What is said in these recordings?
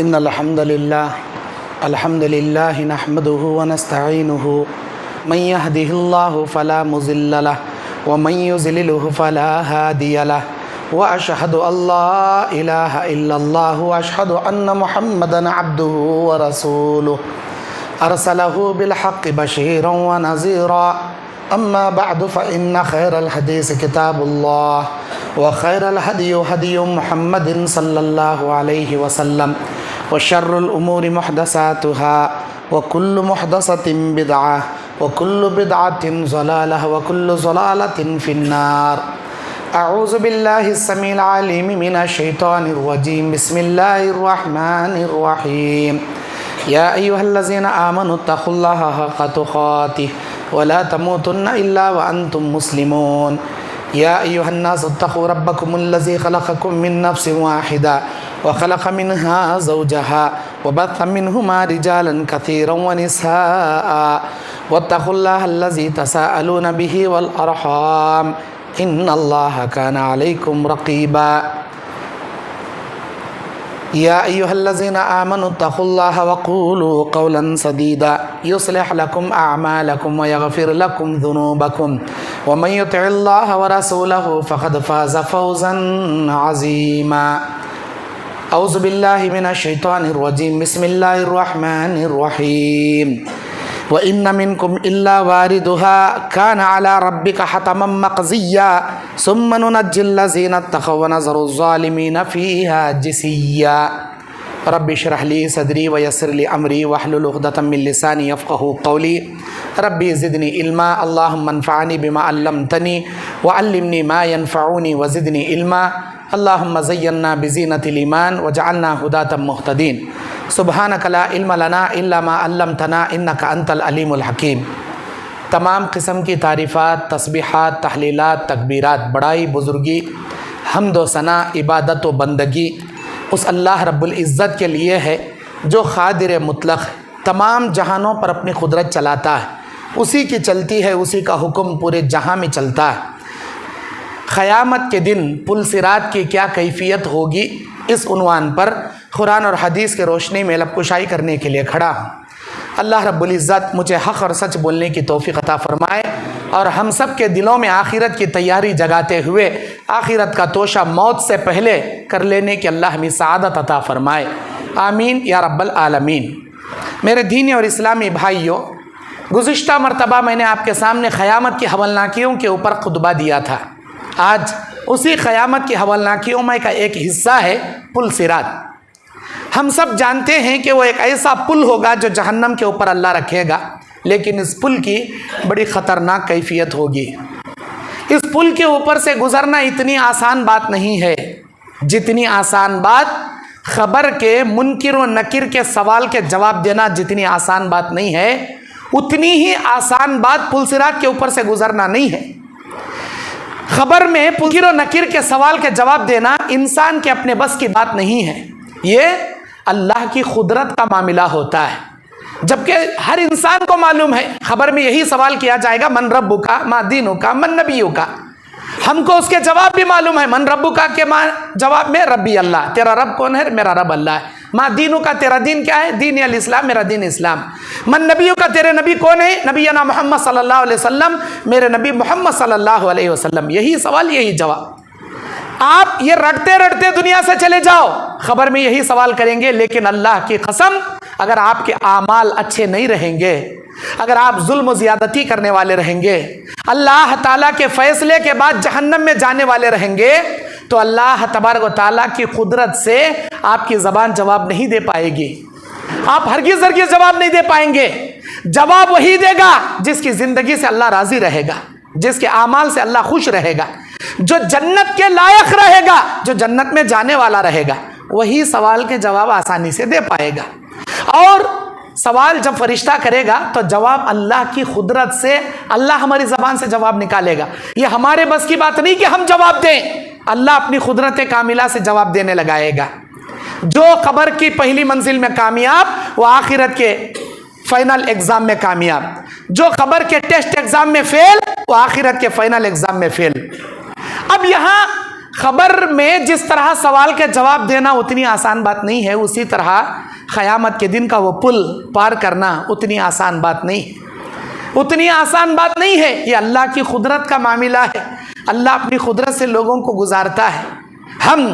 إن الحمد لله نحمده ونستعينه من يهده الله فلا مضل له ومن يضلله فلا هادي له وأشهد أن لا إله إلا الله وأشهد أن محمدا عبده ورسوله أرسله بالحق بشيرا ونذيرا أما بعد فإن خير الحديث كتاب الله وخير الهدي هدي محمد صلى الله عليه وسلم وشر الأمور محدثاتها وكل محدثة بدعة وكل بدعة ضلالة وكل ضلالة في النار. أعوذ بالله السميع العليم من الشيطان الرجيم. بسم الله الرحمن الرحيم. يا أيها الذين آمنوا اتقوا الله حق تقاته ولا تموتن إلا وأنتم مسلمون. يا أيها الناس اتقوا ربكم الذي خلقكم من نفس واحدة وخلق منها زوجها وبث منهما رجالا كثيرا ونساء واتقوا الله الذي تساءلون به والأرحام إن الله كان عليكم رقيبا. يا أيها الذين آمنوا اتقوا الله وقولوا قولا سديدا يصلح لكم أعمالكم ويغفر لكم ذنوبكم ومن يطع الله ورسوله فقد فاز فوزا عظيما. أعوذ بالله من الشيطان الرجيم. بسم الله الرحمن الرحيم. وإن منكم إلا واردها كان على ربك حتما مقضيا ثم ننجي الذين اتقوا ونذر الظالمين فيها جثيا. رب اشرح لي صدري ويسر لي أمري واحلل عقدة من لساني يفقهوا قولي. ربي زدني علما. اللهم انفعني بما علمتني وعلمني ما ينفعني وزدني علما. اللهم زينا بزينة الإيمان وجعلنا هداة مهتدين. سبحانك لا علم لنا إلا ما علمتنا إنك أنت العليم الحكيم. تمام قسم کی تعریفات، تسبیحات، تحلیلات، تکبیرات، بڑائی، بزرگی، حمد و ثنا، عبادت و بندگی اس اللہ رب العزت کے لیے ہے جو قادر مطلق ہے، تمام جہانوں پر اپنی قدرت چلاتا ہے، اسی کی چلتی ہے، اسی کا حکم پورے جہاں میں چلتا ہے۔ قیامت کے دن پل صراط کی کیا کیفیت ہوگی، اس عنوان پر قرآن اور حدیث کے روشنی میں لب کشائی کرنے کے لیے کھڑا ہوں۔ اللہ رب العزت مجھے حق اور سچ بولنے کی توفیق عطا فرمائے اور ہم سب کے دلوں میں آخرت کی تیاری جگاتے ہوئے آخرت کا توشہ موت سے پہلے کر لینے کی اللہ ہمیں سعادت عطا فرمائے، آمین یا رب العالمین۔ میرے دینی اور اسلامی بھائیوں، گزشتہ مرتبہ میں نے آپ کے سامنے قیامت کی ہولناکیوں کے اوپر خطبہ دیا تھا۔ آج اسی قیامت کی ہولناکیوں میں کا ایک حصہ ہے پل صراط۔ ہم سب جانتے ہیں کہ وہ ایک ایسا پل ہوگا جو جہنم کے اوپر اللہ رکھے گا، لیکن اس پل کی بڑی خطرناک کیفیت ہوگی۔ اس پل کے اوپر سے گزرنا اتنی آسان بات نہیں ہے جتنی آسان بات خبر کے منکر و نکر کے سوال کے جواب دینا جتنی آسان بات نہیں ہے، اتنی ہی آسان بات پل صراط کے اوپر سے گزرنا نہیں ہے۔ خبر میں منکر و نکر کے سوال کے جواب دینا انسان کے اپنے بس کی بات نہیں ہے، یہ اللہ کی قدرت کا معاملہ ہوتا ہے۔ جبکہ ہر انسان کو معلوم ہے، خبر میں یہی سوال کیا جائے گا، من ربک ما دینک من نبیک۔ ہم کو اس کے جواب بھی معلوم ہے، من ربک کے جواب میں ربی اللہ، تیرا رب کون ہے؟ میرا رب اللہ ہے۔ ما دینک، تیرا دین کیا ہے؟ دین الاسلام، میرا دین اسلام۔ من نبیک، تیرے نبی کون ہے؟ نبینا محمد صلی اللہ علیہ وسلم، میرے نبی محمد صلی اللہ علیہ وسلم۔ یہی سوال، یہی جواب۔ آپ یہ رٹتے رٹتے دنیا سے چلے جاؤ، خبر میں یہی سوال کریں گے، لیکن اللہ کی قسم اگر آپ کے اعمال اچھے نہیں رہیں گے، اگر آپ ظلم و زیادتی کرنے والے رہیں گے، اللہ تعالیٰ کے فیصلے کے بعد جہنم میں جانے والے رہیں گے، تو اللہ تبارک و تعالیٰ کی قدرت سے آپ کی زبان جواب نہیں دے پائے گی، آپ ہرگز جواب نہیں دے پائیں گے۔ جواب وہی دے گا جس کی زندگی سے اللہ راضی رہے گا، جس کے اعمال سے اللہ خوش رہے گا، جو جنت کے لائق رہے گا، جو جنت میں جانے والا رہے گا، وہی سوال کے جواب آسانی سے دے پائے گا۔ اور سوال جب فرشتہ کرے گا تو جواب اللہ کی قدرت سے اللہ ہماری زبان سے جواب نکالے گا۔ یہ ہمارے بس کی بات نہیں کہ ہم جواب دیں، اللہ اپنی قدرت کاملہ سے جواب دینے لگائے گا۔ جو قبر کی پہلی منزل میں کامیاب، وہ آخرت کے فائنل ایگزام میں کامیاب۔ جو قبر کے ٹیسٹ ایگزام میں فیل، وہ آخرت کے فائنل ایگزام میں فیل۔ اب یہاں خبر میں جس طرح سوال کے جواب دینا اتنی آسان بات نہیں ہے، اسی طرح قیامت کے دن کا وہ پل پار کرنا اتنی آسان بات نہیں ہے، اتنی آسان بات نہیں ہے۔ یہ اللہ کی قدرت کا معاملہ ہے، اللہ اپنی قدرت سے لوگوں کو گزارتا ہے۔ ہم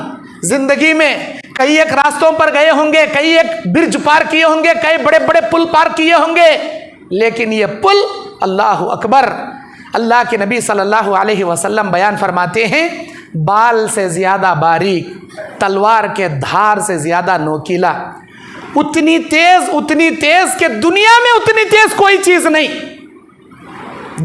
زندگی میں کئی ایک راستوں پر گئے ہوں گے، کئی ایک برج پار کیے ہوں گے، کئی بڑے بڑے پل پار کیے ہوں گے، لیکن یہ پل، اللہ اکبر، اللہ کے نبی صلی اللہ علیہ وسلم بیان فرماتے ہیں، بال سے زیادہ باریک، تلوار کے دھار سے زیادہ نوکیلا، اتنی تیز کہ دنیا میں اتنی تیز کوئی چیز نہیں۔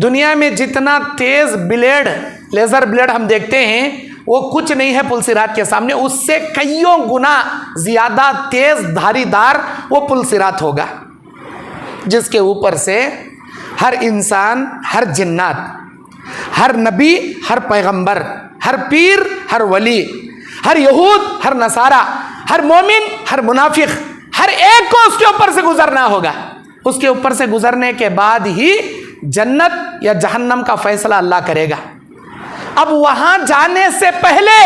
دنیا میں جتنا تیز بلیڈ، لیزر بلیڈ ہم دیکھتے ہیں وہ کچھ نہیں ہے پل صراط کے سامنے، اس سے کئیوں گنا زیادہ تیز دھاری دار وہ پل صراط ہوگا، جس کے اوپر سے ہر انسان، ہر جنات، ہر نبی، ہر پیغمبر، ہر پیر، ہر ولی، ہر یہود، ہر نصارہ، ہر مومن، ہر منافق، ہر ایک کو اس کے اوپر سے گزرنا ہوگا۔ اس کے اوپر سے گزرنے کے بعد ہی جنت یا جہنم کا فیصلہ اللہ کرے گا۔ اب وہاں جانے سے پہلے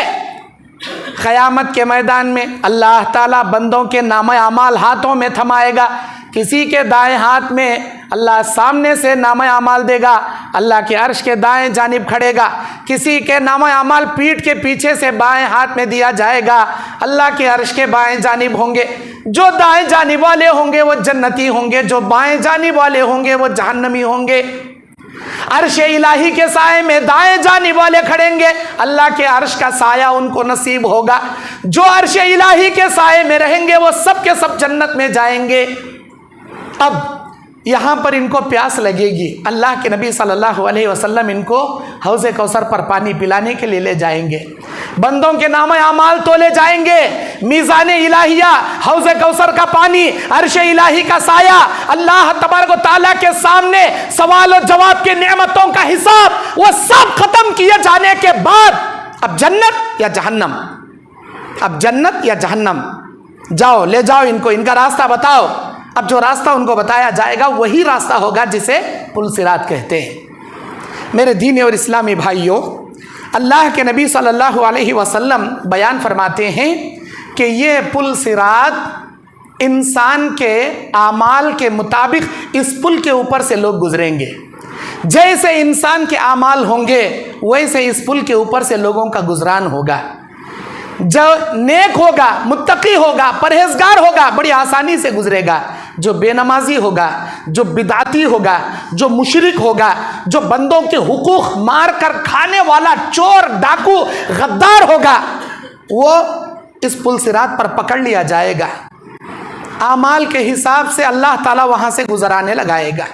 قیامت کے میدان میں اللہ تعالیٰ بندوں کے نامہ اعمال ہاتھوں میں تھمائے گا، کسی کے دائیں ہاتھ میں اللہ سامنے سے نامہ اعمال دے گا، اللہ کے عرش کے دائیں جانب کھڑے گا، کسی کے نامہ اعمال پیٹھ کے پیچھے سے بائیں ہاتھ میں دیا جائے گا، اللہ کے عرش کے بائیں جانب ہوں گے۔ جو دائیں جانب والے ہوں گے وہ جنتی ہوں گے، جو بائیں جانب والے ہوں گے وہ جہنمی ہوں گے۔ عرش الہی کے سائے میں دائیں جانب والے کھڑیں گے، اللہ کے عرش کا سایہ ان کو نصیب ہوگا۔ جو عرش الہی کے سائے میں رہیں گے وہ سب کے سب جنت میں جائیں گے۔ اب یہاں پر ان کو پیاس لگے گی، اللہ کے نبی صلی اللہ علیہ وسلم ان کو حوض کوثر پر پانی پلانے کے لیے لے جائیں گے، بندوں کے نامہ اعمال تولے جائیں گے، میزان الہیہ، حوض کوثر کا پانی، عرش الہی کا سایہ، اللہ تبارک و تعالیٰ کے سامنے سوال و جواب کے نعمتوں کا حساب، وہ سب ختم کیے جانے کے بعد اب جنت یا جہنم، اب جنت یا جہنم، جاؤ لے جاؤ ان کو، ان کا راستہ بتاؤ۔ اب جو راستہ ان کو بتایا جائے گا وہی راستہ ہوگا جسے پل صراط کہتے ہیں۔ میرے دینی اور اسلامی بھائیوں، اللہ کے نبی صلی اللہ علیہ وسلم بیان فرماتے ہیں کہ یہ پل صراط انسان کے اعمال کے مطابق اس پل کے اوپر سے لوگ گزریں گے۔ جیسے انسان کے اعمال ہوں گے ویسے اس پل کے اوپر سے لوگوں کا گزران ہوگا۔ جو نیک ہوگا، متقی ہوگا، پرہیزگار ہوگا، بڑی آسانی سے گزرے گا۔ جو بے نمازی ہوگا، جو بدعتی ہوگا، جو مشرک ہوگا، جو بندوں کے حقوق مار کر کھانے والا چور، ڈاکو، غدار ہوگا، وہ اس پل صراط پر پکڑ لیا جائے گا۔ اعمال کے حساب سے اللہ تعالیٰ وہاں سے گزرانے لگائے گا۔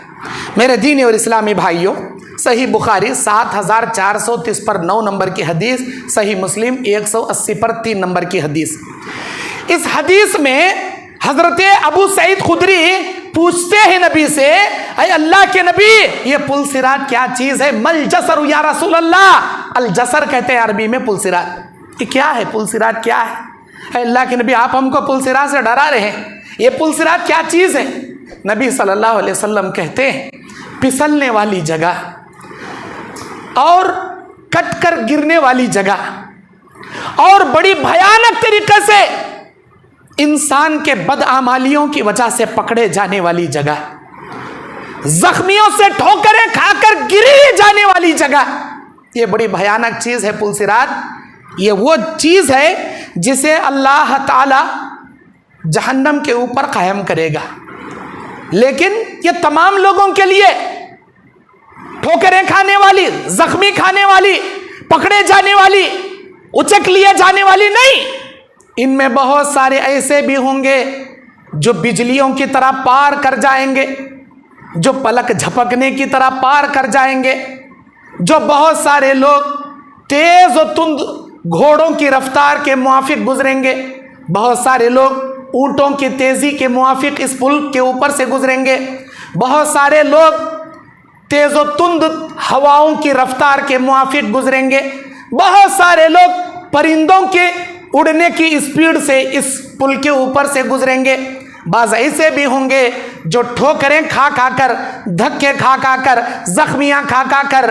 میرے دینی اور اسلامی بھائیوں، صحیح بخاری 7430 پر 9 نمبر کی حدیث، صحیح مسلم 180 پر 3 نمبر کی حدیث۔ اس حدیث میں حضرت ابو سعید خدری پوچھتے ہیں نبی سے، اے اللہ کے نبی، یہ پل صراط کیا چیز ہے؟ مل جسر یا رسول اللہ؟ الجسر کہتے ہیں عربی میں پل صراط۔ یہ کیا ہے؟ پل صراط کیا ہے؟ اے اللہ کے نبی، آپ ہم کو پل صراط سے ڈرا رہے ہیں، یہ پل صراط کیا چیز ہے؟ نبی صلی اللہ علیہ وسلم کہتے ہیں، پھسلنے والی جگہ اور کٹ کر گرنے والی جگہ اور بڑی بھیانک طریقے سے انسان کے بدعمالیوں کی وجہ سے پکڑے جانے والی جگہ، زخمیوں سے ٹھوکریں کھا کر گری جانے والی جگہ، یہ بڑی بھیانک چیز ہے پل صراط۔ یہ وہ چیز ہے جسے اللہ تعالی جہنم کے اوپر قائم کرے گا، لیکن یہ تمام لوگوں کے لیے، ٹھوکریں کھانے والی، زخمی کھانے والی، پکڑے جانے والی، اچک لیے جانے والی نہیں۔ ان میں بہت سارے ایسے بھی ہوں گے جو بجلیوں کی طرح پار کر جائیں گے، جو پلک جھپکنے کی طرح پار کر جائیں گے، جو بہت سارے لوگ تیز و تند گھوڑوں کی رفتار کے موافق گزریں گے، بہت سارے لوگ اونٹوں کی تیزی کے موافق اس پل کے اوپر سے گزریں گے، بہت سارے لوگ تیز و تند ہواؤں کی رفتار کے موافق گزریں گے، بہت سارے لوگ پرندوں کے اڑنے کی اسپیڈ سے اس پل کے اوپر سے گزریں گے۔ بعض ایسے بھی ہوں گے جو ٹھوکریں کھا کھا کر، دھکے کھا کھا کر، زخمیاں کھا کھا کر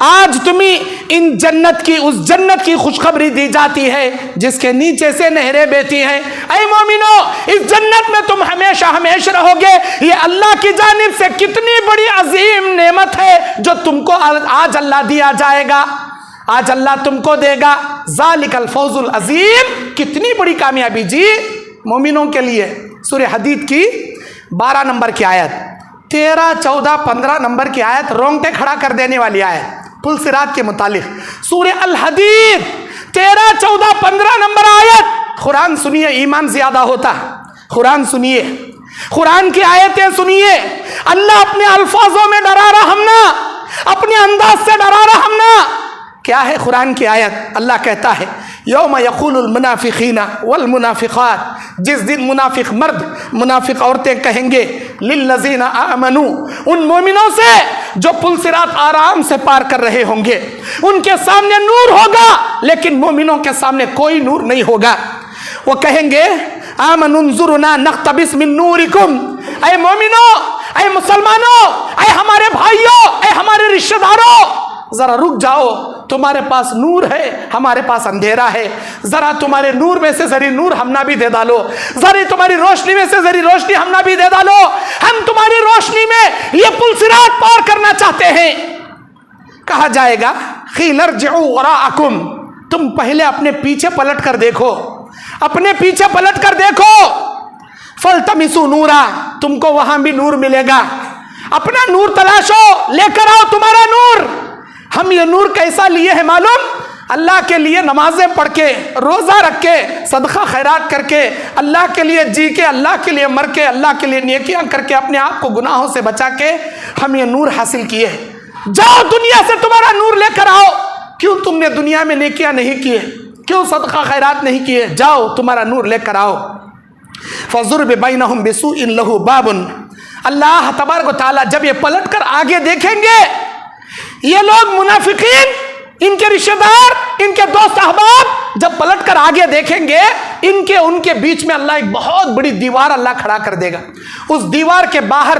آج تمہیں ان جنت کی اس جنت کی خوشخبری دی جاتی ہے جس کے نیچے سے نہریں بہتی ہیں۔ اے مومنو، اس جنت میں تم ہمیشہ ہمیشہ رہو گے۔ یہ اللہ کی جانب سے کتنی بڑی عظیم نعمت ہے جو تم کو آج اللہ دیا جائے گا، آج اللہ تم کو دے گا۔ ذالک الفوز العظیم، کتنی بڑی کامیابی جی مومنوں کے لیے۔ سورہ حدید کی 12 نمبر کی آیت، 13، 14، 15 نمبر کی آیت رونگٹے کھڑا کر دینے والی آیت پل صراط کے متعلق۔ سورہ الحدید 13، 14، 15 نمبر آیت۔ قرآن سنیے، ایمان زیادہ ہوتا۔ قرآن سنیے، قرآن کی آیتیں سنیے۔ اللہ اپنے الفاظوں میں ڈرا رہا ہم نہ، اپنے انداز سے ڈرا رہا ہم نہ۔ کیا ہے قرآن کی آیت؟ اللہ کہتا ہے یوم یقول المنافقین والمنافقات، جس دن منافق مرد منافق عورتیں کہیں گے للذین آمنوا، ان مومنوں سے جو پل صراط آرام سے پار کر رہے ہوں گے، ان کے سامنے نور ہوگا لیکن مومنوں کے سامنے کوئی نور نہیں ہوگا۔ وہ کہیں گے آمنوا انظرنا نقتبس من نورکم، اے مومنوں، اے مسلمانوں، اے ہمارے بھائیوں، اے ہمارے رشتہ داروں، ذرا رک جاؤ، تمہارے پاس نور ہے، ہمارے پاس اندھیرا ہے، ذرا تمہارے نور میں سے ذری نور ہم نہ بھی دے ڈالو، ذری تمہاری روشنی میں سے ذری روشنی ہم نہ بھی دے ڈالو، ہم تمہاری روشنی میں یہ پل صراط پار کرنا چاہتے ہیں۔ کہا جائے گا قیل ارجعوا وراءکم، تم پہلے اپنے پیچھے پلٹ کر دیکھو، اپنے پیچھے پلٹ کر دیکھو، فالتمسوا نورا، تم کو وہاں بھی نور ملے گا، اپنا نور تلاشو، لے کر آؤ تمہارا نور۔ ہم یہ نور کیسا لیے ہیں معلوم؟ اللہ کے لیے نمازیں پڑھ کے، روزہ رکھ کے، صدقہ خیرات کر کے، اللہ کے لیے جی کے، اللہ کے لیے مر کے، اللہ کے لیے نیکیاں کر کے، اپنے آپ کو گناہوں سے بچا کے ہم یہ نور حاصل کیے ہیں۔ جاؤ دنیا سے تمہارا نور لے کر آؤ۔ کیوں تم نے دنیا میں نیکیاں نہیں کیے؟ کیوں صدقہ خیرات نہیں کیے؟ جاؤ تمہارا نور لے کر آؤ۔ فَضُرِبَ بَيْنَهُمْ بِسُوءٍ لَهُ بَابٌ، اللہ تبارک و تعالیٰ جب یہ پلٹ کر آگے دیکھیں گے، یہ لوگ منافقین، ان کے رشتہ دار، ان کے دوست احباب جب پلٹ کر آگے دیکھیں گے، ان کے بیچ میں اللہ ایک بہت بڑی دیوار اللہ کھڑا کر دے گا۔ اس دیوار کے باہر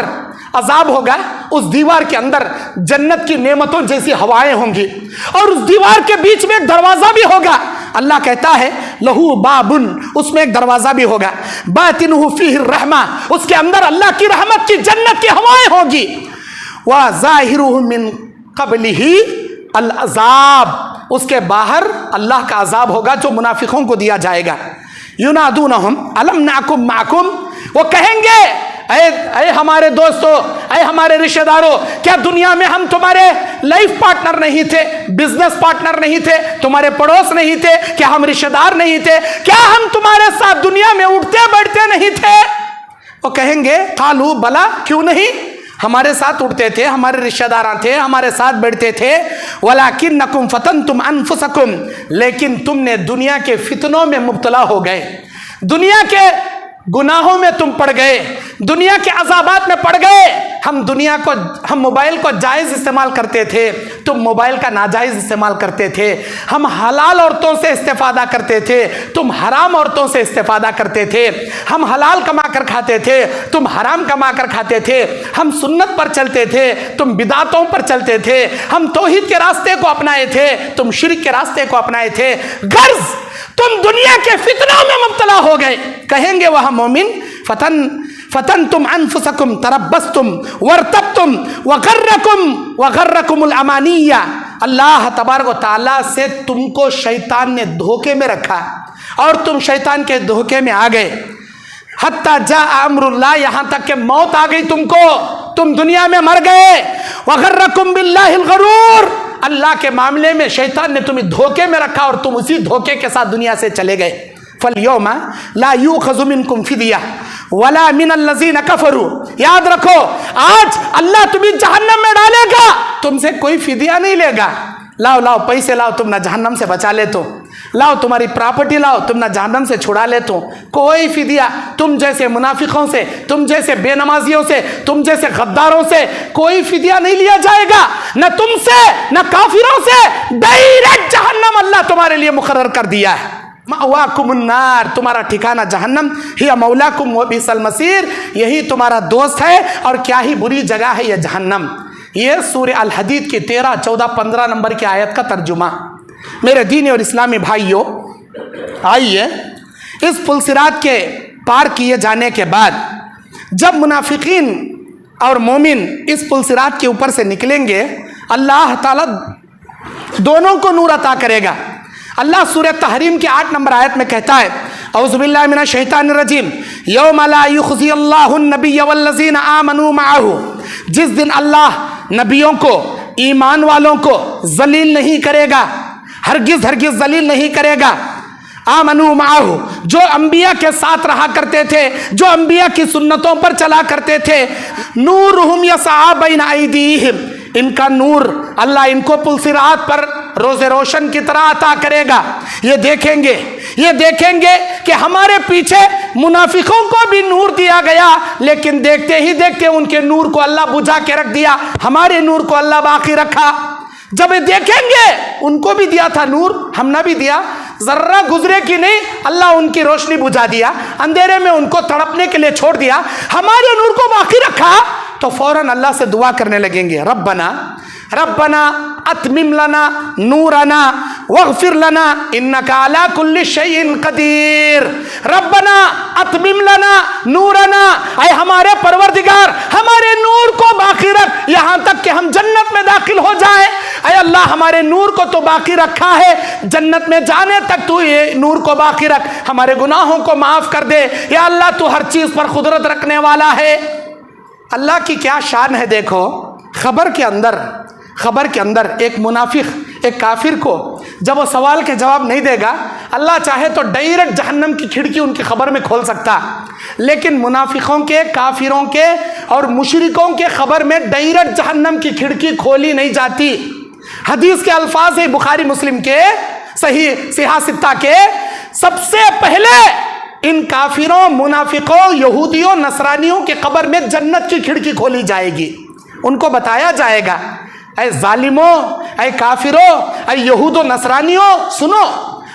عذاب ہوگا، اس دیوار کے اندر جنت کی نعمتوں جیسی ہوائیں ہوں گی، اور اس دیوار کے بیچ میں ایک دروازہ بھی ہوگا۔ اللہ کہتا ہے لہو بابن، اس میں ایک دروازہ بھی ہوگا، باطنہ فیہ الرحمہ، اس کے اندر اللہ کی رحمت کی جنت کی ہوائیں ہوگی، وظاہرہ من قبلہ العذاب، اس کے باہر اللہ کا عذاب ہوگا جو منافقوں کو دیا جائے گا۔ ینادونہم الم نعکم معکم، وہ کہیں گے اے ہمارے دوستو، اے ہمارے رشتہ داروں، کیا دنیا میں ہم تمہارے لائف پارٹنر نہیں تھے، بزنس پارٹنر نہیں تھے، تمہارے پڑوس نہیں تھے، کیا ہم رشتہ دار نہیں تھے، کیا ہم تمہارے ساتھ دنیا میں اٹھتے بیٹھتے نہیں تھے؟ وہ کہیں گے قالوا بلا، کیوں نہیں، ہمارے ساتھ اٹھتے تھے، ہمارے رشتہ دار تھے، ہمارے ساتھ بیٹھتے تھے، وَلَكِنَّكُمْ فَتَنْتُمْ أَنفُسَكُمْ، لیکن تم نے دنیا کے فتنوں میں مبتلا ہو گئے، دنیا کے گناہوں میں تم پڑ گئے، دنیا کے عذابات میں پڑ گئے۔ ہم موبائل کو جائز استعمال کرتے تھے، تم موبائل کا ناجائز استعمال کرتے تھے، ہم حلال عورتوں سے استفادہ کرتے تھے، تم حرام عورتوں سے استفادہ کرتے تھے، ہم حلال کما کر کھاتے تھے، تم حرام کما کر کھاتے تھے، ہم سنت پر چلتے تھے، تم بدعتوں پر چلتے تھے، ہم توحید کے راستے کو اپنائے تھے، تم شرک کے راستے کو اپنائے تھے، غرض تم دنیا کے فتنوں میں مبتلا ہو گئے۔ کہیں گے وہاں مومن فتنتم انفسکم تربستم ورتبتم وغرکم الامانیہ، اللہ تبارک و تعالیٰ سے تم کو شیطان نے دھوکے میں رکھا اور تم شیطان کے دھوکے میں آ گئے، حتی جاء امر اللہ، یہاں تک کہ موت آ گئی تم کو، تم دنیا میں مر گئے، وغرکم باللہ الغرور، اللہ کے معاملے میں شیطان نے تمہیں دھوکے میں رکھا اور تم اسی دھوکے کے ساتھ دنیا سے چلے گئے۔ فَالْيَوْمَ لَا يُؤْخَذُ مِنْكُمْ فِدْيَةٌ وَلَا مِنَ الَّذِينَ كَفَرُوا، یاد رکھو آج اللہ تمہیں جہنم میں ڈالے گا، تم سے کوئی فدیہ نہیں لے گا، لاؤ پیسے لاؤ تم نہ جہنم سے بچا لے تو، لاؤ تمہاری پراپرٹی لاؤ تم نہ جہنم سے چھڑا لے تو، کوئی فدیہ تم جیسے منافقوں سے، تم جیسے بے نمازیوں سے، تم جیسے غداروں سے کوئی فدیہ نہیں لیا جائے گا، نہ تم سے نہ کافروں سے، ڈائریکٹ جہنم اللہ تمہارے لیے مقرر کر دیا ہے۔ مأواکم النار، تمہارا ٹھکانہ جہنم، ہی مولاکم وبئس المصیر، یہی تمہارا دوست ہے اور کیا ہی بری جگہ ہے یہ جہنم۔ یہ سورہ الحدید کی 13, 14, 15 نمبر کی آیت کا ترجمہ۔ میرے دینی اور اسلامی بھائیوں، آئیے اس پل صراط کے پار کیے جانے کے بعد جب منافقین اور مومن اس پل صراط کے اوپر سے نکلیں گے، اللہ تعالیٰ دونوں کو نور عطا کرے گا۔ اللہ سورہ تحریم کی 8 نمبر آیت میں کہتا ہے، اعوذ باللہ من الشیطان الرجیم، یوم لا یخزی اللہ النبی والذین آمنوا معہ، جس دن اللہ نبیوں کو، ایمان والوں کو ذلیل نہیں کرے گا، ہرگز ہرگز ذلیل نہیں کرے گا۔ آمنوا معہ، جو انبیاء کے ساتھ رہا کرتے تھے، جو انبیاء کی سنتوں پر چلا کرتے تھے، نورہم یسعی بین ایدیہم، ان کا نور اللہ ان کو پل صراط پر روز روشن کی طرح عطا کرے گا۔ یہ دیکھیں گے کہ ہمارے پیچھے منافقوں کو بھی نور دیا گیا، لیکن دیکھتے ہی دیکھتے ان کے نور کو اللہ بجھا کے رکھ دیا، ہمارے نور کو اللہ باقی رکھا۔ جب یہ دیکھیں گے ان کو بھی دیا تھا نور، ہم نے بھی دیا، ذرہ گزرے کی نہیں، اللہ ان کی روشنی بجھا دیا، اندھیرے میں ان کو تڑپنے کے لیے چھوڑ دیا، ہمارے نور کو باقی رکھا، تو فوراً اللہ سے دعا کرنے لگیں گے، ربنا اتمم لنا نورنا واغفر لنا انک علی کل شیء قدیر۔ ربنا اتمم لنا نورنا، اے ہمارے پروردگار ہمارے نور کو باقی رکھ یہاں تک کہ ہم جنت میں داخل ہو جائیں۔ اے اللہ ہمارے نور کو تو باقی رکھا ہے، جنت میں جانے تک تو یہ نور کو باقی رکھ، ہمارے گناہوں کو معاف کر دے، یا اللہ تو ہر چیز پر قدرت رکھنے والا ہے۔ اللہ کی کیا شان ہے، دیکھو خبر کے اندر ایک منافق، ایک کافر کو جب وہ سوال کے جواب نہیں دے گا، اللہ چاہے تو ڈائریکٹ جہنم کی کھڑکی ان کی خبر میں کھول سکتا، لیکن منافقوں کے، کافروں کے اور مشرکوں کے خبر میں ڈائریکٹ جہنم کی کھڑکی کھولی نہیں جاتی۔ حدیث کے الفاظ ہیں بخاری مسلم کے صحیح ستہ کے، سب سے پہلے ان کافروں، منافقوں، یہودیوں، نصرانیوں کے قبر میں جنت کی کھڑکی کھولی جائے گی، ان کو بتایا جائے گا، اے ظالموں، اے کافروں، اے یہود و نصرانیوں، سنو،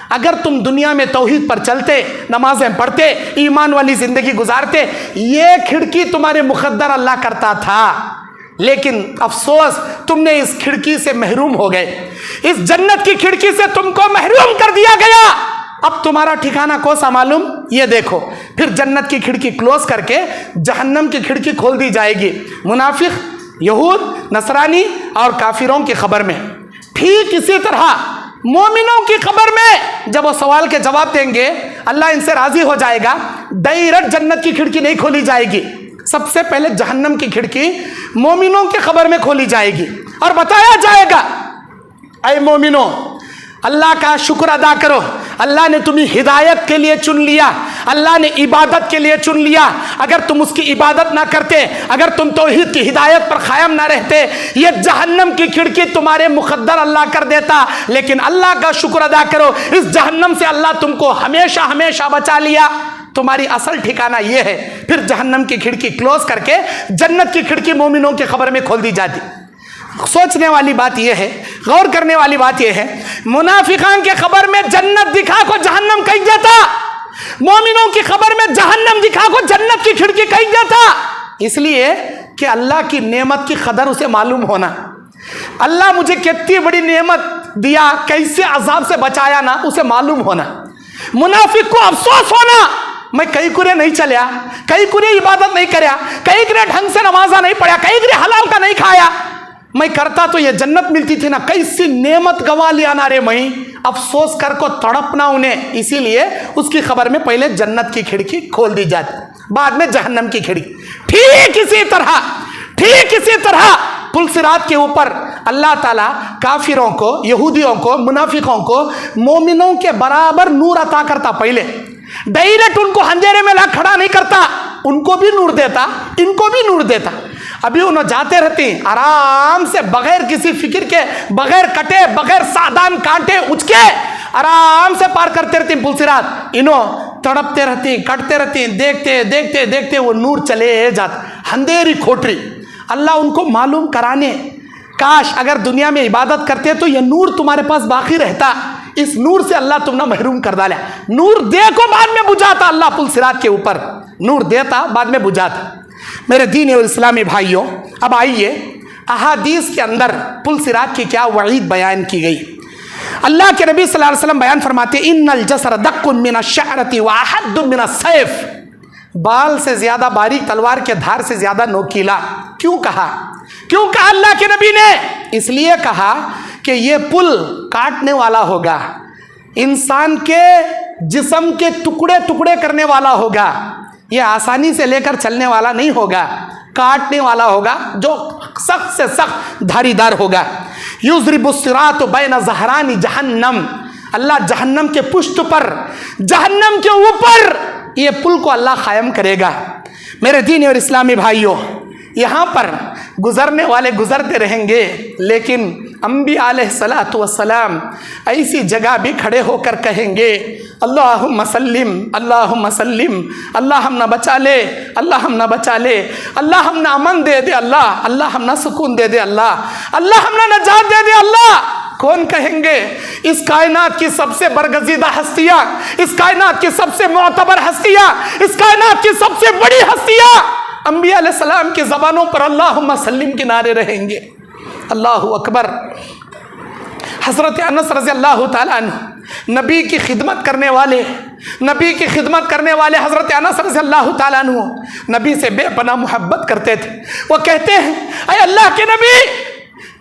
اگر تم دنیا میں توحید پر چلتے، نمازیں پڑھتے، ایمان والی زندگی گزارتے، یہ کھڑکی تمہارے مقدر اللہ کرتا تھا، لیکن افسوس تم نے اس کھڑکی سے محروم ہو گئے، اس جنت کی کھڑکی سے تم کو محروم کر دیا گیا، اب تمہارا ٹھکانہ کون سا معلوم؟ یہ دیکھو، پھر جنت کی کھڑکی کلوز کر کے جہنم کی کھڑکی کھول دی جائے گی منافق، یہود، نصرانی اور کافروں کی خبر میں۔ ٹھیک اسی طرح مومنوں کی خبر میں جب وہ سوال کے جواب دیں گے، اللہ ان سے راضی ہو جائے گا، ڈائریکٹ جنت کی کھڑکی نہیں کھولی جائے گی، سب سے پہلے جہنم کی کھڑکی مومنوں کی خبر میں کھولی جائے گی، اور بتایا جائے گا، اے مومنوں، اللہ کا شکر ادا کرو، اللہ نے تمہیں ہدایت کے لیے چن لیا، اللہ نے عبادت کے لیے چن لیا، اگر تم اس کی عبادت نہ کرتے، اگر تم توحید کی ہدایت پر قائم نہ رہتے، یہ جہنم کی کھڑکی تمہارے مقدر اللہ کر دیتا، لیکن اللہ کا شکر ادا کرو، اس جہنم سے اللہ تم کو ہمیشہ ہمیشہ بچا لیا، تمہاری اصل ٹھکانہ یہ ہے۔ پھر جہنم کی کھڑکی کلوز کر کے جنت کی کھڑکی مومنوں کی خبر میں کھول دی جاتی۔ سوچنے والی بات یہ ہے، غور کرنے والی بات یہ ہے، منافقان کے خبر میں جنت دکھا کو جہنم کہیں جاتا، مومنوں کی خبر میں جہنم دکھا کو جنت کی کھڑکی کہیں جاتا، اس لیے کہ اللہ کی نعمت کی قدر اسے معلوم ہونا، اللہ مجھے کتنی بڑی نعمت دیا، کیسے عذاب سے بچایا نا، اسے معلوم ہونا۔ منافق کو افسوس ہونا، میں کئی کرے نہیں چلیا، کئی کرے عبادت نہیں کریا، کئی کرے ڈھنگ سے نمازہ نہیں پڑھیا، کئی کرے حلال کا نہیں کھایا، میں کرتا تو یہ جنت ملتی تھی نا، کیسی نعمت گوا لیا نا رے، میں افسوس کر کو تڑپنا انہیں، اسی لیے اس کی خبر میں پہلے جنت کی کھڑکی کھول دی جاتی، بعد میں جہنم کی کھڑکی۔ ٹھیک اسی طرح پل صراط کے اوپر اللہ تعالیٰ کافروں کو، یہودیوں کو، منافقوں کو مومنوں کے برابر نور عطا کرتا، پہلے ڈائریکٹ ان کو اندھیرے میں لا کھڑا نہیں کرتا، ان کو بھی نور دیتا، ان کو بھی نور دیتا۔ ابھی انہوں جاتے رہتے ہیں آرام سے، بغیر کسی فکر کے، بغیر کٹے، بغیر سادان کانٹے اچکے، آرام سے پار کرتے رہتے ہیں پل صراط، انہوں تڑپتے رہتے ہیں، کٹتے رہتے ہیں، دیکھتے دیکھتے دیکھتے وہ نور چلے جاتا، اندھیری کھوٹری۔ اللہ ان کو معلوم کرانے، کاش اگر دنیا میں عبادت کرتے تو یہ نور تمہارے پاس باقی رہتا، اس نور سے اللہ تم نے محروم کر ڈالا، نور دیکھو بعد میں بجھاتا، اللہ پل صراط کے اوپر نور دیتا، بعد میں بجھاتا۔ میرے دین اور اسلامی بھائیوں، اب آئیے احادیث کے اندر پل صراط کی کیا وعید بیان کی گئی. اللہ کے نبی صلی اللہ علیہ وسلم بیان فرماتے ہیں ان الجسر دق من الشعرۃ واحد من السیف. بال سے زیادہ باریک تلوار کے دھار سے زیادہ نوکیلا. کیوں کہا اللہ کے نبی نے؟ اس لیے کہا کہ یہ پل کاٹنے والا ہوگا، انسان کے جسم کے ٹکڑے ٹکڑے کرنے والا ہوگا. یہ آسانی سے لے کر چلنے والا نہیں ہوگا، کاٹنے والا ہوگا، جو سخت سے سخت دھاری دار ہوگا. یضرب الصراط بین ظہران جہنم. اللہ جہنم کے پشت پر، جہنم کے اوپر یہ پل کو اللہ قائم کرے گا. میرے دینی اور اسلامی بھائیوں، یہاں پر گزرنے والے گزرتے رہیں گے، لیکن انبیاء علیہ الصلاۃ والسلام ایسی جگہ بھی کھڑے ہو کر کہیں گے اللہم سلم اللہم سلم، اللہ ہم نہ بچا لے، اللہ ہم نہ بچا لے، اللہ ہم نہ امن دے دے، اللہ ہم نہ سکون دے دے، اللہ ہم نہ نجات دے دے. اللہ کون کہیں گے؟ اس کائنات کی سب سے برگزیدہ ہستیاں، اس کائنات کی سب سے معتبر ہستیاں، اس کائنات کی سب سے بڑی ہستیاں انبیاء علیہ السلام کی زبانوں پر اللہم سلم کے نعرے رہیں گے. اللہ اکبر. حضرت انس رضی اللہ تعالیٰ عنہ، نبی کی خدمت کرنے والے حضرت انس رضی اللہ تعالیٰ عنہ نبی سے بے پناہ محبت کرتے تھے. وہ کہتے ہیں اے اللہ کے نبی،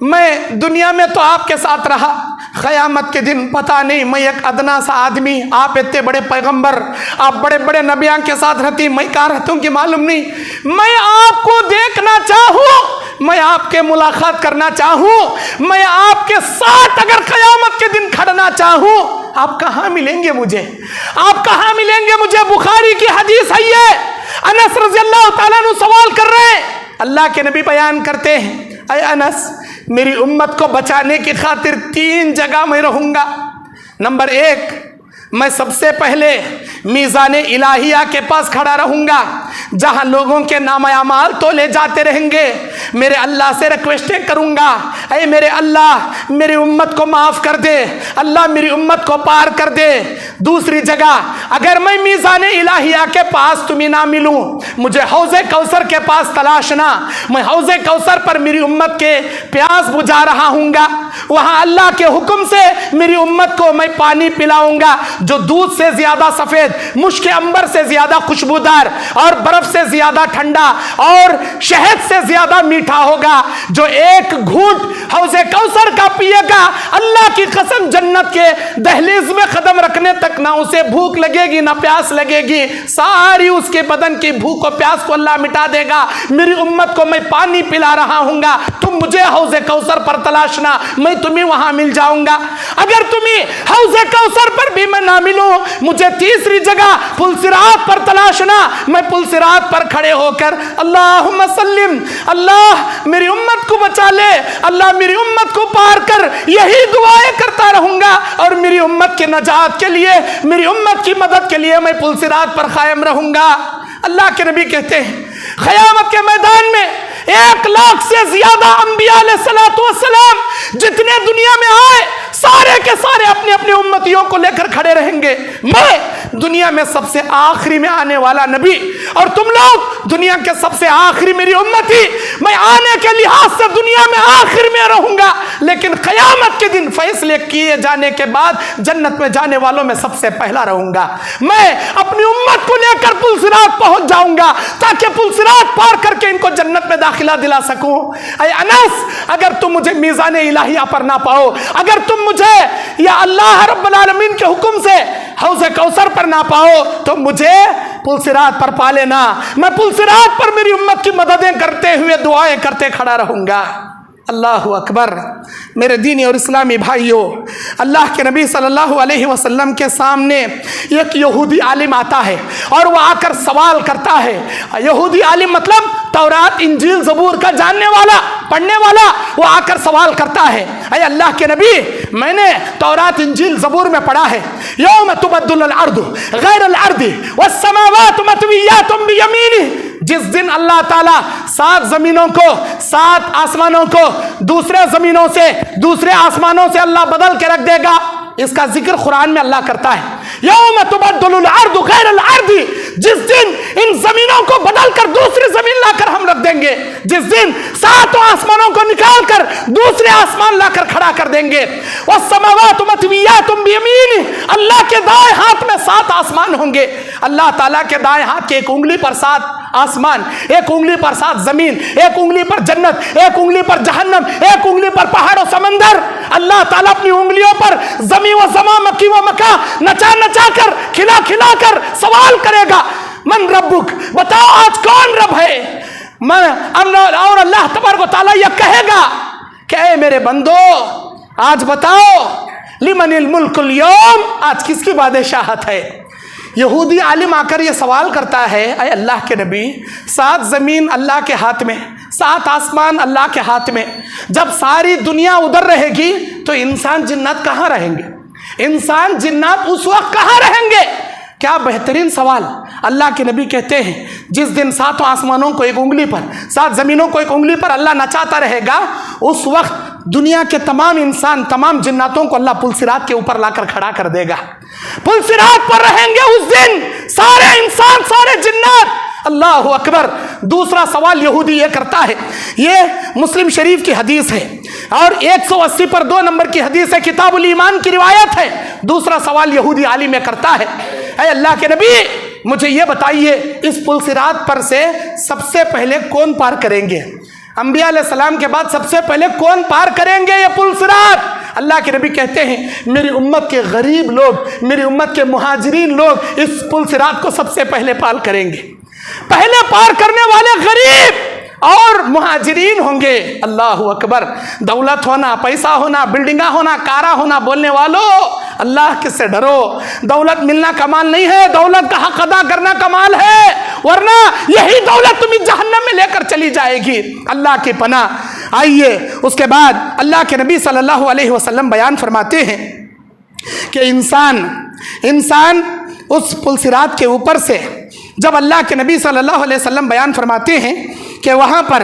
میں دنیا میں تو آپ کے ساتھ رہا، قیامت کے دن پتہ نہیں میں ایک ادنا سا آدمی، آپ اتنے بڑے پیغمبر، آپ بڑے بڑے نبیان کے ساتھ رہتی، میں کہاں رہتا ہوں کہ معلوم نہیں. میں آپ کو دیکھنا چاہوں، میں آپ کے ملاقات کرنا چاہوں، میں آپ کے ساتھ اگر قیامت کے دن کھڑنا چاہوں، آپ کہاں ملیں گے مجھے؟ آپ کہاں ملیں گے مجھے؟ بخاری کی حدیث ہے یہ. انس رضی اللہ تعالیٰ عنہ سوال کر رہے ہیں. اللہ کے نبی بیان کرتے ہیں اے انس، میری امت کو بچانے کی خاطر 3 جگہ میں رہوں گا. نمبر 1، میں سب سے پہلے میزان الہیہ کے پاس کھڑا رہوں گا، جہاں لوگوں کے نام اعمال تو لے جاتے رہیں گے. میرے اللہ سے ریکویسٹیں کروں گا، اے میرے اللہ میری امت کو معاف کر دے، اللہ میری امت کو پار کر دے. دوسری جگہ، اگر میں میزان الہیہ کے پاس تمہیں نہ ملوں، مجھے حوض کوثر کے پاس تلاشنا. میں حوض کوثر پر میری امت کے پیاس بجھا رہا ہوں گا، وہاں اللہ کے حکم سے میری امت کو میں پانی پلاؤں گا جو دودھ سے زیادہ سفید، مشک عنبر سے زیادہ خوشبودار، اور برف سے زیادہ ٹھنڈا، اور شہد سے زیادہ میٹھا ہوگا. جو ایک گھونٹ حوض کوثر کا پیے گا، اللہ کی قسم جنت کے دہلیز میں قدم رکھنے تک نہ اسے بھوک لگے گی نہ پیاس لگے گی. ساری اس کے بدن کی بھوک و پیاس کو اللہ مٹا دے گا. میری امت کو میں پانی پلا رہا ہوں گا، تم مجھے حوض کوثر پر تلاشنا، میں تمہیں وہاں مل جاؤں گا. اگر تمہیں حوض کوثر پر بھی میں نہ ملوں، مجھے تیسری جگہ پل صراط پر تلاشنا. میں پل صراط پر کھڑے ہو کر اللہم سلم، اللہ میری امت کو بچا لے، اللہ میری امت کو پار کر، یہی دعائیں کرتا رہوں گا. اور میری امت کے نجات کے لیے، میری امت کی مدد کے لیے میں پل صراط پر قائم رہوں گا. اللہ کے نبی کہتے ہیں قیامت کے میدان میں 1,00,000 سے زیادہ انبیاء علیہ الصلوۃ والسلام جتنے دنیا میں آئے، سارے کے سارے اپنی اپنی امتیوں کو لے کر کھڑے رہیں گے. میں دنیا میں سب سے آخری میں آنے والا نبی، اور تم لوگ دنیا کے سب سے آخری میری امتی. میں آنے کے لحاظ سے دنیا میں آخر میں رہوں گا، لیکن قیامت کے دن فیصلے کیے جانے کے بعد جنت میں جانے والوں میں سب سے پہلا رہوں گا. میں اپنی امت کو لے کر پل صراط پہنچ جاؤں گا تاکہ پل صراط پار کر کے ان کو جنت میں داخلہ دلا سکوں. اے انس، اگر تم مجھے میزان الہیہ پر نہ پاؤ، اگر تم مجھے یا اللہ رب العالمین کے حکم سے حوض کوثر پر نہ پاؤ، تو مجھے پل صراط پر پا لینا. میں پل صراط پر میری امت کی مددیں کرتے ہوئے دعائیں کرتے کھڑا رہوں گا. اللہ اکبر. میرے دینی اور اسلامی بھائیوں، اللہ کے نبی صلی اللہ علیہ وسلم کے سامنے ایک یہودی عالم آتا ہے اور وہ آ کر سوال کرتا ہے. یہودی عالم مطلب تورات انجیل زبور کا جاننے والا، پڑھنے والا. وہ آ کر سوال کرتا ہے اے اللہ کے نبی، میں نے تورات انجیل زبور میں پڑھا ہے یوم تبدل الارض غیر الارض والسماوات مطویات بیمینہ. جس دن اللہ تعالیٰ 7 زمینوں کو، 7 آسمانوں کو دوسرے زمینوں سے، دوسرے آسمانوں سے اللہ بدل کے رکھ دے گا. اس کا ذکر قرآن میں اللہ کرتا ہے، یوم تبدل الارض غیر الارض، جس دن ان زمینوں کو بدل کر دوسری زمین لا کر ہم رکھ دیں گے، جس دن 7 آسمانوں کو نکال کر دوسرے آسمان لا کر کھڑا کر دیں گے، والسماوات مطویات بیمینہ، اللہ کے دائیں ہاتھ میں 7 آسمان ہوں گے، اللہ تعالیٰ کے دائیں ہاتھ کی ایک انگلی پر 7 آسمان، ایک انگلی پر 7 زمین، ایک انگلی پر جنت، ایک انگلی پر جہنم، ایک انگلی پر پہاڑ و سمندر۔ اللہ تعالیٰ اپنی انگلیوں پر زمین و زمان، مکی و مکہ نچا نچا کر، کھلا کھلا کر سوال کرے گا، من ربک، بتاؤ آج کون رب ہے؟ اور اللہ تبارک و تعالیٰ یہ کہے گا کہ اے میرے بندو آج بتاؤ، لمن الملک اليوم، آج کس کی بادشاہت ہے؟ یہودی عالم آ کر یہ سوال کرتا ہے، اے اللہ کے نبی، 7 زمین اللہ کے ہاتھ میں، 7 آسمان اللہ کے ہاتھ میں، جب ساری دنیا ادھر رہے گی تو انسان جنات کہاں رہیں گے؟ انسان جنات اس وقت کہاں رہیں گے؟ کیا بہترین سوال۔ اللہ کے نبی کہتے ہیں جس دن 7 آسمانوں کو ایک انگلی پر، 7 زمینوں کو ایک انگلی پر اللہ نچاتا رہے گا، اس وقت دنیا کے تمام انسان، تمام جناتوں کو اللہ پل صراط کے اوپر لا کر کھڑا کر دے گا، پل صراط پر رہیں گے اس دن سارے انسان، سارے جنات۔ اللہ اکبر۔ دوسرا سوال یہودی یہ کرتا ہے، یہ مسلم شریف کی حدیث ہے اور 180 پر 2 نمبر کی حدیث ہے، کتاب الایمان کی روایت ہے۔ دوسرا سوال یہودی عالم کرتا ہے، اے اللہ کے نبی مجھے یہ بتائیے، اس پل صراط پر سے سب سے پہلے کون پار کریں گے؟ انبیاء علیہ السلام کے بعد سب سے پہلے کون پار کریں گے یہ پل صراط؟ اللہ کے نبی کہتے ہیں میری امت کے غریب لوگ، میری امت کے مہاجرین لوگ اس پل صراط کو سب سے پہلے پار کریں گے۔ پہلے پار کرنے والے غریب اور مہاجرین ہوں گے۔ اللہ اکبر۔ دولت ہونا، پیسہ ہونا، بلڈنگاں ہونا، کارا ہونا، بولنے والوں اللہ کس سے ڈرو۔ دولت ملنا کمال نہیں ہے، دولت کا حق ادا کرنا کمال ہے، ورنہ یہی دولت تمہیں جہنم میں لے کر چلی جائے گی۔ اللہ کی پناہ۔ آئیے اس کے بعد اللہ کے نبی صلی اللہ علیہ وسلم بیان فرماتے ہیں کہ انسان اس پل صراط کے اوپر سے، جب اللہ کے نبی صلی اللہ علیہ وسلم بیان فرماتے ہیں کہ وہاں پر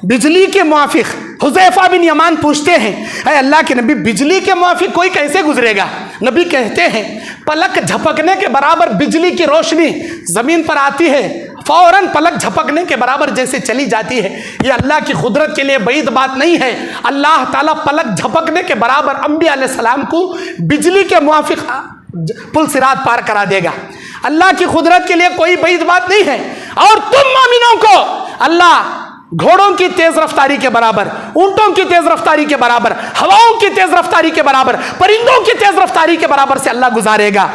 بجلی کے موافق، حذیفہ بن یمان پوچھتے ہیں اے اللہ کے نبی بجلی کے موافق کوئی کیسے گزرے گا؟ نبی کہتے ہیں پلک جھپکنے کے برابر بجلی کی روشنی زمین پر آتی ہے، فوراً پلک جھپکنے کے برابر جیسے چلی جاتی ہے۔ یہ اللہ کی قدرت کے لیے بعید بات نہیں ہے، اللہ تعالیٰ پلک جھپکنے کے برابر انبیاء علیہ السلام کو بجلی کے موافق پل صراط پار کرا دے گا۔ اللہ کی قدرت کے لیے کوئی بعید بات نہیں ہے۔ اور تم مومنوں کو اللہ گھوڑوں کی تیز رفتاری کے برابر، اونٹوں کی تیز رفتاری کے برابر، ہواؤں کی تیز رفتاری کے برابر، پرندوں کی تیز رفتاری کے برابر سے اللہ گزارے گا۔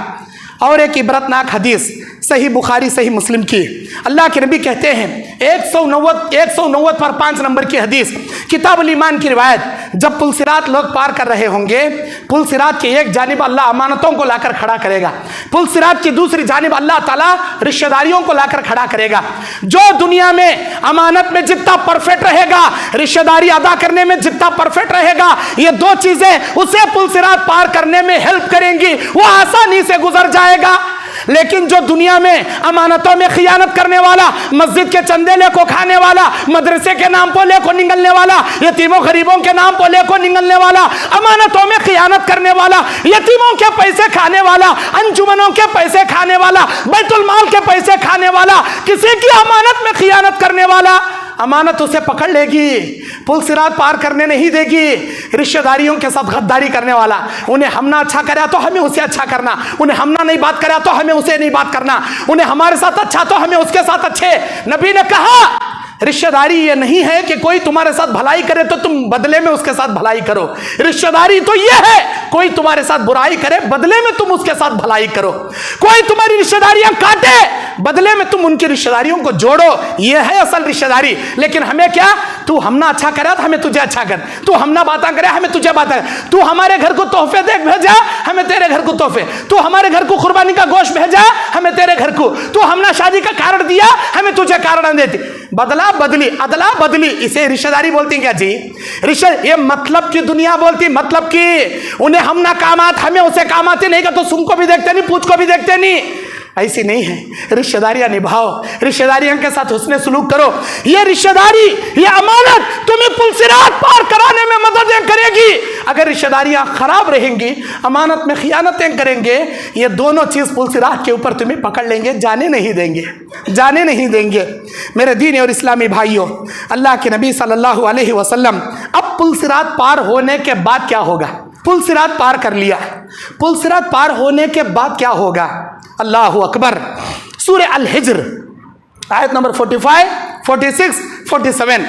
اور ایک عبرتناک حدیث صحیح بخاری صحیح مسلم کی، اللہ کے نبی کہتے ہیں 190 پر 5 نمبر کی حدیث، کتاب الایمان کی روایت، جب پل صراط لوگ پار کر رہے ہوں گے، پل صراط کی ایک جانب اللہ امانتوں کو لا کر کھڑا کرے گا، پل صراط کی دوسری جانب اللہ تعالیٰ رشتہ داریوں کو لا کر کھڑا کرے گا۔ جو دنیا میں امانت میں جتنا پرفیکٹ رہے گا، رشتہ داری ادا کرنے میں جتنا پرفیکٹ رہے گا، یہ 2 چیزیں اسے پل صراط پار کرنے میں ہیلپ کریں گی، وہ آسانی سے گزر جائے گا۔ لیکن جو دنیا میں امانتوں میں خیانت کرنے والا، مسجد کے چندے لے کو کھانے والا، مدرسے کے نام پر لے کو نگلنے والا، یتیموں غریبوں کے نام پر لے کو نگلنے والا، امانتوں میں خیانت کرنے والا، یتیموں کے پیسے کھانے والا، انجمنوں کے پیسے کھانے والا، بیت المال کے پیسے کھانے والا، کسی کی امانت میں خیانت کرنے والا، امانت اسے پکڑ لے گی، پل صراط پار کرنے نہیں دے گی۔ رشتہ داریوں کے ساتھ غداری کرنے والا، انہیں ہم نہ اچھا کرا تو ہمیں اسے اچھا کرنا، انہیں ہم نہ نہیں بات کرا تو ہمیں اسے نہیں بات کرنا، انہیں ہمارے ساتھ اچھا تو ہمیں اس کے ساتھ اچھے۔ نبی نے کہا رشتہ داری یہ نہیں ہے کہ کوئی تمہارے ساتھ بھلائی کرے تو تم بدلے میں اس کے ساتھ بھلائی کرو، رشتہ داری تو یہ ہے کوئی تمہارے ساتھ برائی کرے بدلے میں تم اس کے ساتھ بھلائی کرو، کوئی تمہاری رشتہ داریاں کاٹے بدلے میں تم ان کی رشتہ داریوں کو جوڑو، یہ ہے اصل رشتہ داری۔ لیکن ہمیں کیا، تو ہم نہ اچھا کرا تو ہمیں تجھے اچھا کر، تو ہم نہ باتاں کرے ہمیں تجھے باتاں، تو ہمارے گھر کو تحفے دے بھیجا ہمیں تیرے گھر کو تحفے، تو ہمارے گھر کو قربانی کا گوشت بھیجا ہمیں تیرے گھر کو، تو ہم نے شادی کا کارڈ دیا ہمیں تجھے کارڈ دیتی، بدلا بدلی ادلا بدلی، اسے رشتہ داری بولتی ہیں کیا جی؟ رشتہ یہ مطلب کی دنیا بولتی، مطلب کی انہیں ہم نہ کام آتے ہمیں اسے کام آتے نہیں، کہ تو سن کو بھی دیکھتے نہیں پوچھ کو بھی دیکھتے نہیں، ایسی نہیں ہے۔ رشتہ داریاں نبھاؤ، رشتہ داریاں کے ساتھ حسن سلوک کرو، یہ رشتہ داری یہ امانت تمہیں پل صراط پار کرانے میں مدد کرے گی۔ اگر رشتہ داریاں خراب رہیں گی، امانت میں خیانتیں کریں گے، یہ دونوں چیز پل صراط کے اوپر تمہیں پکڑ لیں گے، جانے نہیں دیں گے، جانے نہیں دیں گے۔ میرے دین اور اسلامی بھائیوں، اللہ کے نبی صلی اللہ علیہ وسلم اب پل صراط پار ہونے کے بعد کیا ہوگا؟ پل صراط پار کر لیا، پل صراط پار ہونے کے بعد کیا ہوگا؟ اللہ اکبر۔ سورہ الحجر آیت نمبر 45، 46، 47،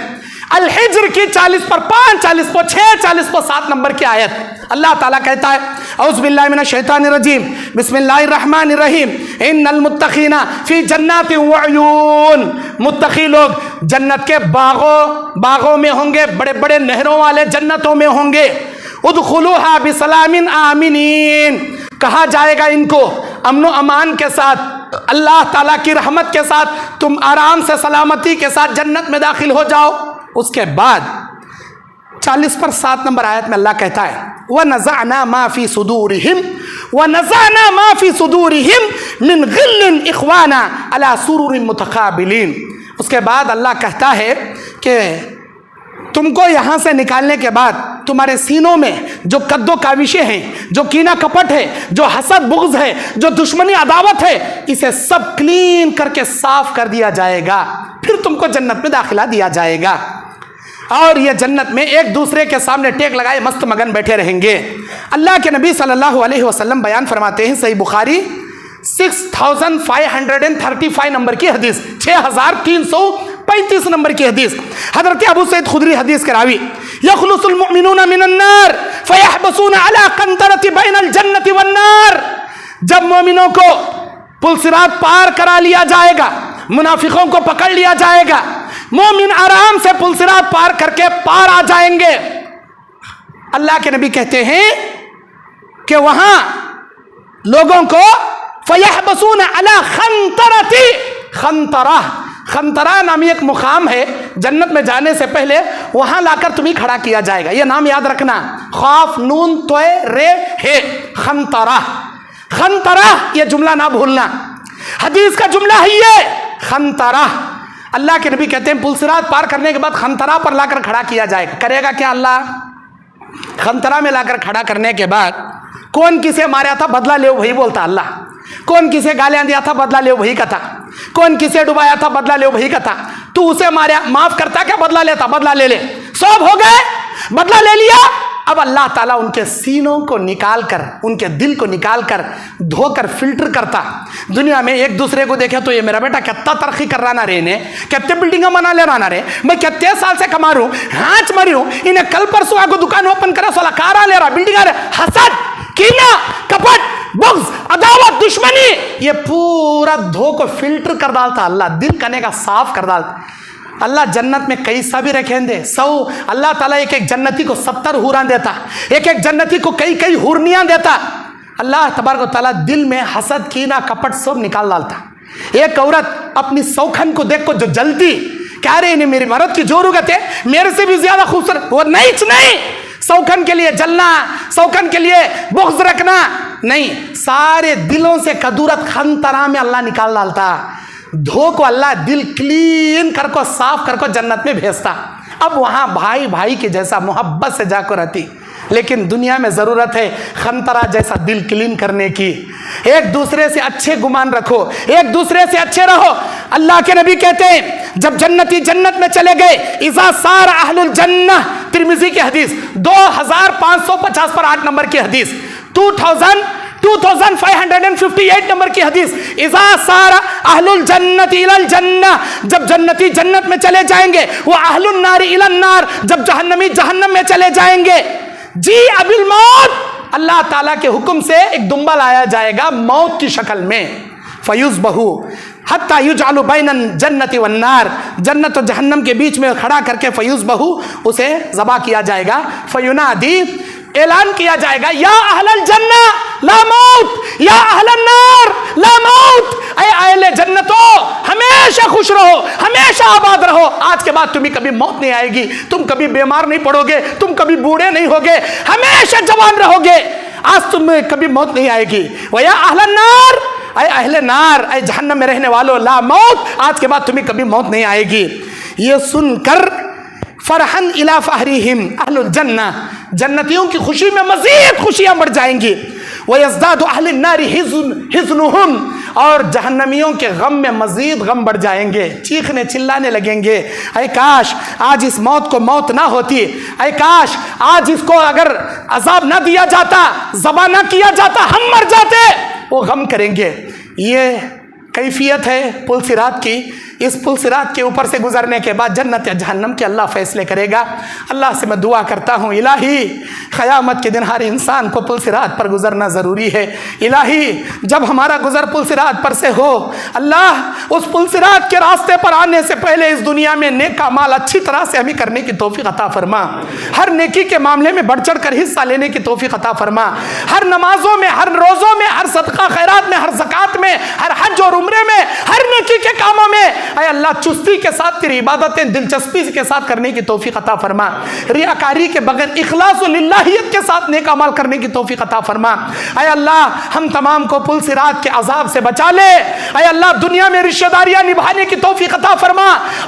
الحجر کی 40 پر 5، 40 پر 6، 40 پر 7 نمبر کی آیت، اللہ تعالیٰ کہتا ہے اعوذ باللہ من الشیطان الرجیم بسم اللہ الرحمن الرحیم ان المتقین فی جنات وعیون، متقی لوگ جنت کے باغوں میں ہوں گے، بڑے بڑے نہروں والے جنتوں میں ہوں گے۔ ادخلوها بسلام آمنین، کہا جائے گا ان کو امن و امان کے ساتھ، اللہ تعالیٰ کی رحمت کے ساتھ تم آرام سے سلامتی کے ساتھ جنت میں داخل ہو جاؤ۔ اس کے بعد 40 پر 7 نمبر آیت میں اللہ کہتا ہے وَنَزَعْنَا مَا فِي صُدُورِهِمْ وَنَزَعْنَا مَا فِي صُدُورِهِمْ مِنْ غِلٍّ إِخْوَانًا عَلَى سُرُرٍ مُتَقَابِلِينَ۔ اس کے بعد اللہ کہتا ہے کہ تم کو یہاں سے نکالنے کے بعد تمہارے سینوں میں جو کد و کاوشیں ہیں، جو کینہ کپٹ ہے، جو حسد بغض ہے، جو دشمنی عداوت ہے، اسے سب کلین کر کے صاف کر دیا جائے گا، پھر تم کو جنت میں داخلہ دیا جائے گا۔ اور یہ جنت میں ایک دوسرے کے سامنے ٹیک لگائے مست مگن بیٹھے رہیں گے۔ اللہ کے نبی صلی اللہ علیہ وسلم بیان فرماتے ہیں، صحیح بخاری 6535 نمبر کی حدیث، 6335 نمبر کی حدیث، حضرت ابو سعید خدری حدیث کے راوی، یخلص المؤمنون من النار فیحبسون علی قنطرۃ بین الجنۃ والنار، جب مومنوں کو پل صراط پار کرا لیا جائے گا، منافقوں کو پکڑ لیا جائے گا، مومن آرام سے پل صراط پار کر کے پار آ جائیں گے۔ اللہ کے نبی کہتے ہیں کہ وہاں لوگوں کو فَيَحْبَسُونَ عَلَى خنطرہ نامی ایک مقام ہے جنت میں جانے سے پہلے، وہاں لا کر تمہیں کھڑا کیا جائے گا۔ یہ نام یاد رکھنا، خاف نون توئے رے ہے، خنطرہ، یہ جملہ نہ بھولنا، حدیث کا جملہ ہے یہ خنطرہ۔ اللہ کے نبی کہتے ہیں پل صراط پار کرنے کے بعد خنطرہ پر لا کر کھڑا کیا جائے گا۔ کرے گا کیا اللہ؟ خنطرہ میں لا کر کھڑا کرنے کے بعد کون کسے ماریا تھا بدلہ لے وہی بولتا اللہ، کون کسے گالیاں دیا تھا بدلہ لے وہی کہتا، کون کسے ڈبایا تھا بدلہ لے وہی کہتا، تو اسے ماریا معاف کرتا کیا بدلہ لیتا؟ بدلہ لے لے، سب ہو گئے، بدلہ لے لیا۔ اب اللہ تعالیٰ ان کے سینوں کو نکال کر، ان کے دل کو نکال کر دھو کر فلٹر کرتا۔ دنیا میں ایک دوسرے کو دیکھے تو یہ میرا بیٹا کتنا ترقی کر رہا نہ رہے نے، کتنے بلڈنگاں بنا لے رہا نہ رہے، میں کتنے سال سے کما رہا ہوں، ہانچ مری ہوں، انہیں کل پرسوں آگے دکان اوپن کرا سولا کارا لے رہا، بلڈنگاں رہے، حسد، کینہ، کپٹ، بغض، عداوت، دشمنی، یہ پورا دھو کو فلٹر کر ڈالتا اللہ، دل کنے کا صاف کر ڈالتا۔ اللہ جنت میں کئی سا بھی رکھیں دے، اللہ تعالیٰ ایک جنتی کو 70 حوراں دیتا، ایک جنتی کو کئی حورنیاں دیتا۔ اللہ تبارک و تعالیٰ دل میں حسد، کینہ، کپٹ سب نکال ڈالتا۔ ایک عورت اپنی سوکھن کو دیکھ کو جو جلتی، کہہ رہے انہیں میری مرد کی جو رغبت ہے میرے سے بھی زیادہ خوبصورت، وہ نہیں، سوکھن کے لیے جلنا، سوکھن کے لیے بغض رکھنا نہیں، سارے دلوں سے کدورت خنطرہ میں اللہ نکال ڈالتا، دھو کو اللہ دل کلین کر کو صاف کر کو جنت میں بھیجتا۔ اب وہاں بھائی بھائی کے جیسا محبت سے جا کر رہتی، لیکن دنیا میں ضرورت ہے خنطرہ جیسا دل کلین کرنے کی۔ ایک دوسرے سے اچھے گمان رکھو، ایک دوسرے سے اچھے رہو۔ اللہ کے نبی کہتے ہیں جب جنتی جنت میں چلے گئے، اذا سار اہل الجنہ، ترمذی کی حدیث 2550 پر 8 نمبر کی حدیث، 2558 نمبر کی حدیث، اذا سار اہل الجنت الی الجنہ، جب جنتی جنت میں چلے جائیں گے، وہ اہل النار الی النار، جب جہنمی جہنم میں چلے جائیں گے، جی ابی الموت، اللہ تعالیٰ کے حکم سے ایک دمبا لایا جائے گا موت کی شکل میں، فیذبح حتی یجعل بین الجنت والنار، جنت و جہنم کے بیچ میں کھڑا کر کے فیذبح، اسے ذبح کیا جائے گا، فینادی، اعلان کیا جائے گا، یا اہل الجنہ لا موت، یا اہل النار لا موت، اے اہل جنتو ہمیشہ خوش رہو، ہمیشہ آباد رہو، آج کے بعد تمہیں کبھی موت نہیں آئے گی، تم کبھی بیمار نہیں پڑو گے، تم کبھی بوڑھے نہیں ہوگے، ہمیشہ جوان رہو گے، آج تمہیں کبھی موت نہیں آئے گی۔ ویا اہل النار، اے اہل نار، اے جہنم میں رہنے والوں، لا موت، آج کے بعد تمہیں کبھی موت نہیں آئے گی۔ یہ سن کر فرحن الی فہرہم اہل الجنہ، جنتیوں کی خوشی میں مزید خوشیاں بڑھ جائیں گی. وَيَزْدَادُ أَهْلِ النَّارِ حِزْنُهُمْ، اور جہنمیوں کے غم میں مزید غم بڑھ جائیں گے، چیخنے چلانے لگیں گے. اے کاش آج اس موت کو موت نہ ہوتی، اے کاش آج اس کو اگر عذاب نہ دیا جاتا، ذبح نہ کیا جاتا، ہم مر جاتے. وہ غم کریں گے. یہ کیفیت ہے پل صراط کی. اس پل صراط کے اوپر سے گزرنے کے بعد جنت یا جہنم کے اللہ فیصلے کرے گا. اللہ سے میں دعا کرتا ہوں الہی قیامت کے دن ہر انسان کو پل صراط پر گزرنا ضروری ہے. الہی جب ہمارا گزر پل صراط پر سے ہو، اللہ اس پل صراط کے راستے پر آنے سے پہلے اس دنیا میں نیک اعمال اچھی طرح سے ہمیں کرنے کی توفیق عطا فرما. ہر نیکی کے معاملے میں بڑھ چڑھ کر حصہ لینے کی توفیق عطا فرما. ہر نمازوں میں، ہر روزوں میں، ہر صدقہ خیرات میں، ہر زکوٰۃ میں، ہر حج اور عمرے میں، ہر نیکی کے کاموں میں اے اللہ چستی کے ساتھ تیری عبادتیں دلچسپی کے ساتھ کرنے کی توفیق عطا فرما. ریاکاری کے بغیر اخلاص و للہیت کے ساتھ نیک اعمال کرنے کی توفیق عطا فرما. اے اللہ ہم تمام کو پل صراط کے عذاب سے بچا لے. اے اللہ دنیا میں رشتہ داریاں نبھانے کی توفیق عطا فرما،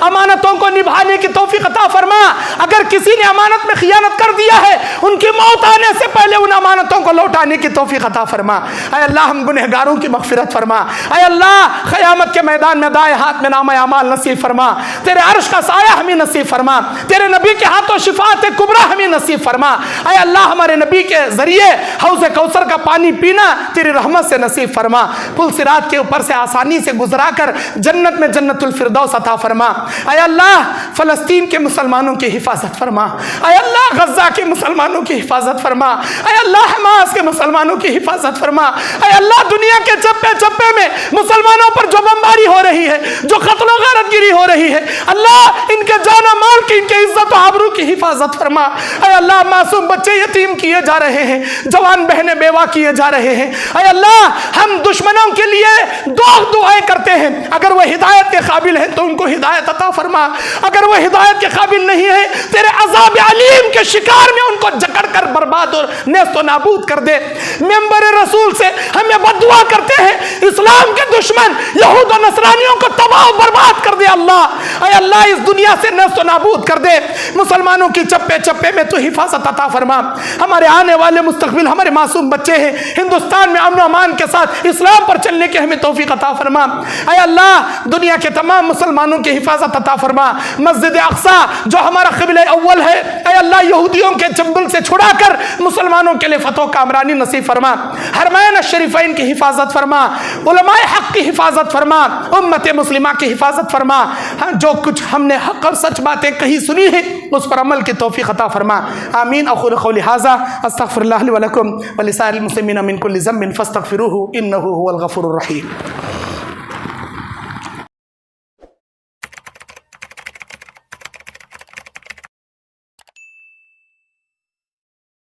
امانتوں کو نبھانے کی توفیق عطا فرما. اگر کسی نے امانت میں خیانت کر دیا ہے، ان کی موت آنے سے پہلے ان امانتوں کو لوٹانے کی توفیق عطا فرما. اے اللہ ہم گنہگاروں کی مغفرت فرما. اے اللہ قیامت کے میدان میں دائیں ہاتھ میں نامہ اعمال نصیب فرما. تیرے عرش کا سایہ ہمیں نصیب فرما. تیرے نبی کے ہاتھوں شفاعت کبریٰ ہمیں نصیب فرما. اے اللہ ہمارے نبی کے ذریعے حوض کوثر کا پانی پینا تیری رحمت سے نصیب فرما. پل صراط کے اوپر سے آسانی سے گزرا کر جنت میں جنت الفردوس عطا فرما. اے اللہ فلسطین کے مسلمانوں کی حفاظت فرما. اے اللہ غزہ کے مسلمانوں کی حفاظت فرما. اے اللہ حماس کے مسلمانوں کی حفاظت فرما. اے اللہ دنیا کے چپے چپے میں مسلمانوں پر جو بمباری ہو رہی ہے، جو قتل و غارت گیری ہو رہی ہے، اللہ ان کے جان و مال کی، ان کے عزت و آبرو کی حفاظت فرما. اے اللہ معصوم بچے یتیم کیے جا رہے ہیں، جوان بہنیں بیوہ کیے جا رہے ہیں. اے اللہ ہم دشمنوں کے لیے دعائیں کرتے ہیں. اگر وہ ہدایت کے قابل ہیں تو ان کو ہدایت عطا فرما. اگر وہ ہدایت کے قابل نہیں ہے، تیرے عذاب علیم کے شکار میں ان کو جکڑ کر برباد اور نیست و نابود کر دے. ممبر رسول سے ہمیں بد دعا کرتے ہیں، اسلام کے دشمن یہود و نصرانیوں کو تباہ و برباد کر دے. اللہ اے اللہ اس دنیا سے نیست و نابود کر دے. مسلمانوں کی چپے چپے میں تو حفاظت عطا فرما. ہمارے آنے والے مستقبل ہمارے معصوم بچے ہیں، ہندوستان میں امن و امان کے ساتھ اسلام پر چلنے کی ہمیں توفیق عطا فرما. اے اللہ دنیا کے تمام مسلمانوں کی حفاظت عطا فرما. مسجد اقصی جو ہمارا قبلہ اول ہے، اے اللہ یہودیوں کے چنگل سے چھڑا کر مسلمانوں کے لیے فتح و کامرانی نصیب فرما. حرمین الشریفین کی حفاظت فرما. علماء حق کی حفاظت فرما. امت مسلمہ کی حفاظت فرما. جو کچھ ہم نے حق اور سچ باتیں کہی سنی ہیں اس پر عمل کی توفیق عطا فرما. آمین. اقول قولی ھذا استغفر اللہ لی ولکم ولسائر المسلمین من کل ذنب فاستغفروہ انہ هو الغفور الرحیم.